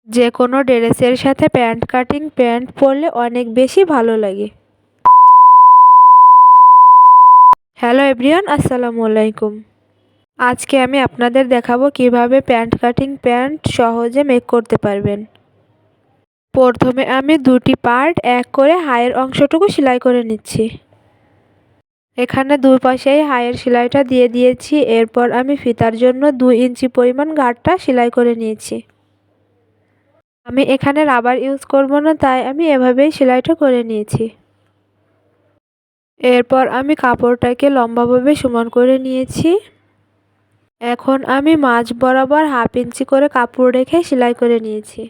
যে কোনো ড্রেসের সাথে প্যান্ট কাটিং প্যান্ট পরলে অনেক বেশি ভালো লাগে। হ্যালো এভরিওয়ান, আসসালামু আলাইকুম। আজকে আমি আপনাদের দেখাবো কিভাবে প্যান্ট কাটিং প্যান্ট সহজে মেক করতে পারবেন। প্রথমে আমি দুটি পার্ট এক করে হাইয়ের অংশটুকু সেলাই করে নিচ্ছি। এখানে দুই পাশেই হাইয়ের সেলাইটা দিয়ে দিয়েছি। এরপর আমি ফিতার জন্য 2 ইঞ্চি পরিমাণ গাঁটটা সেলাই করে নিয়েছি। আমি এখানে রাবার ইউজ করব না, তাই আমি এভাবেই সেলাইটা করে নিয়েছি। এরপর আমি কাপড়টাকে লম্বাভাবে সমান করে নিয়েছি। এখন আমি মাঝ বরাবর 1/2 ইঞ্চি করে কাপড় রেখে সেলাই করে নিয়েছি।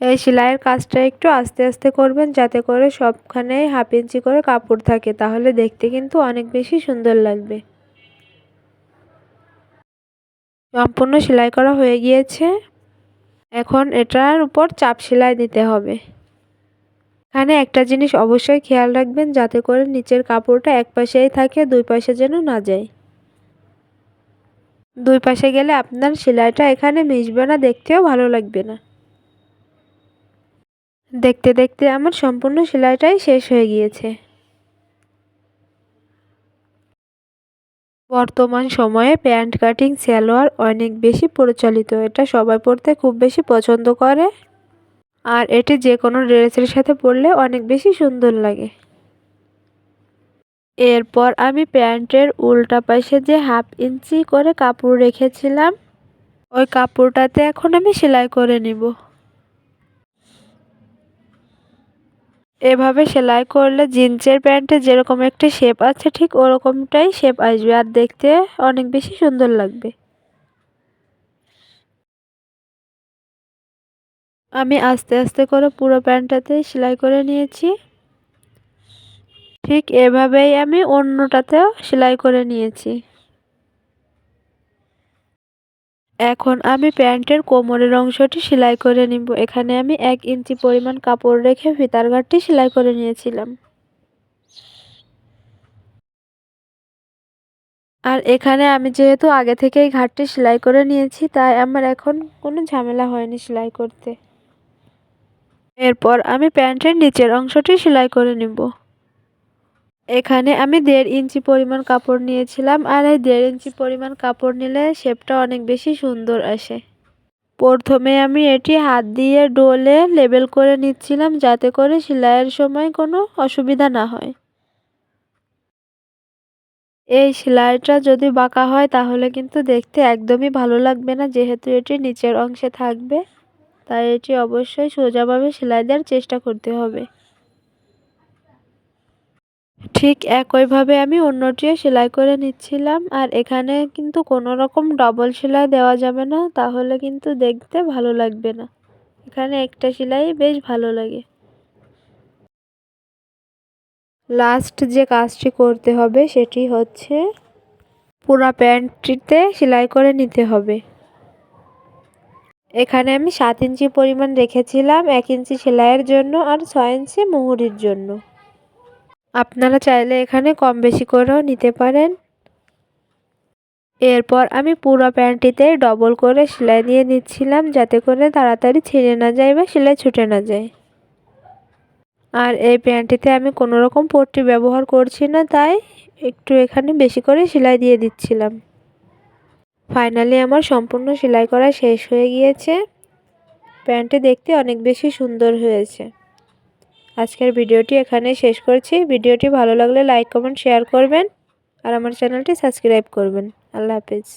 এই সেলাইয়ের কাজটা একটু আস্তে আস্তে করবেন, যাতে করে সবখানেই 1/2 ইঞ্চি করে কাপড় থাকে, তাহলে দেখতে কিন্তু অনেক বেশি সুন্দর লাগবে। সম্পূর্ণ সেলাই করা হয়ে গিয়েছে। এখন এটার উপর চাপ সেলাই দিতে হবে। এখানে একটা জিনিস অবশ্যই খেয়াল রাখবেন, যাতে করে নিচের কাপড়টা এক পাশেই থাকে, দুই পাশে যেন না যায়। দুই পাশে গেলে আপনার সেলাইটা এখানে মিশবে না, দেখতেও ভালো লাগবে না। দেখতে দেখতে আমার সম্পূর্ণ সেলাইটাই শেষ হয়ে গিয়েছে। বর্তমান সময়ে প্যান্ট কাটিং সালোয়ার অনেক বেশি প্রচলিত। এটা সবাই পরতে খুব বেশি পছন্দ করে, আর এটি যে কোনো ড্রেসের সাথে পরলে অনেক বেশি সুন্দর লাগে। এরপর আমি প্যান্টের উল্টা পাশে যে 1/2 ইঞ্চি করে কাপড় রেখেছিলাম, ওই কাপড়টাতে এখন আমি সেলাই করে নিব। এভাবে সেলাই করলে জিন্সের প্যান্টে যেরকম একটা শেপ আছে, ঠিক ওরকমটাই শেপ আসবে, আর দেখতে অনেক বেশি সুন্দর লাগবে। আমি আস্তে আস্তে করে পুরো প্যান্টটাতে সেলাই করে নিয়েছি। ঠিক এভাবেই আমি অন্যটাতেও সেলাই করে নিয়েছি। এখন আমি প্যান্টের কোমরের অংশটি সেলাই করে নিব। এখানে আমি 1 ইঞ্চি পরিমাণ কাপড় রেখে ফিতার ঘাটটি সেলাই করে নিয়েছিলাম। আর এখানে আমি যেহেতু আগে থেকেই ঘাটটি সেলাই করে নিয়েছি, তাই আমার এখন কোনো ঝামেলা হয়নি সেলাই করতে। এরপর আমি প্যান্টের নিচের অংশটি সেলাই করে নিব। এখানে আমি 1.5 ইঞ্চি পরিমাণ কাপড় নিয়েছিলাম, আর এই 1.5 ইঞ্চি পরিমাণ কাপড় নিলে শেপটা অনেক বেশি সুন্দর আসে। প্রথমে আমি এটি হাত দিয়ে ডলে লেবেল করে নিচ্ছিলাম, যাতে করে সেলাইয়ের সময় কোনো অসুবিধা না হয়। এই সেলাইটা যদি বাঁকা হয় তাহলে কিন্তু দেখতে একদমই ভালো লাগবে না, যেহেতু এটি নিচের অংশে থাকবে, তাই এটি অবশ্যই সোজাভাবে সেলাই দেওয়ার চেষ্টা করতে হবে। ঠিক একইভাবে আমি অন্যটিও সেলাই করে নিচ্ছিলাম, আর এখানে কিন্তু কোনো রকম ডবল সেলাই দেওয়া যাবে না, তাহলে কিন্তু দেখতে ভালো লাগবে না। এখানে একটা সেলাই বেশ ভালো লাগে। লাস্ট যে কাজটি করতে হবে সেটি হচ্ছে পুরো প্যান্টটিতে সেলাই করে নিতে হবে। এখানে আমি 7 ইঞ্চি পরিমাণ রেখেছিলাম 1 ইঞ্চি সেলাইয়ের জন্য, আর 6 ইঞ্চি মুহুরির জন্য। আপনারা চাইলে এখানে কম বেশি করেও নিতে পারেন। এরপর আমি পুরো প্যান্টটিতে ডবল করে সেলাই দিয়ে নিচ্ছিলাম, যাতে করে তাড়াতাড়ি ছিঁড়ে না যায় বা সেলাই ছুটে না যায়। আর এই প্যান্টটিতে আমি কোনো রকম পট্টি ব্যবহার করছি না, তাই একটু এখানে বেশি করে সেলাই দিয়ে দিচ্ছিলাম। ফাইনালি আমার সম্পূর্ণ সেলাই করা শেষ হয়ে গিয়েছে। প্যান্টটি দেখতে অনেক বেশি সুন্দর হয়েছে। আজকের ভিডিওটি এখানে শেষ করছি। ভিডিওটি ভালো লাগলে লাইক কমেন্ট শেয়ার করবেন, আর আমার চ্যানেলটি সাবস্ক্রাইব করবেন। আল্লাহ হাফেজ।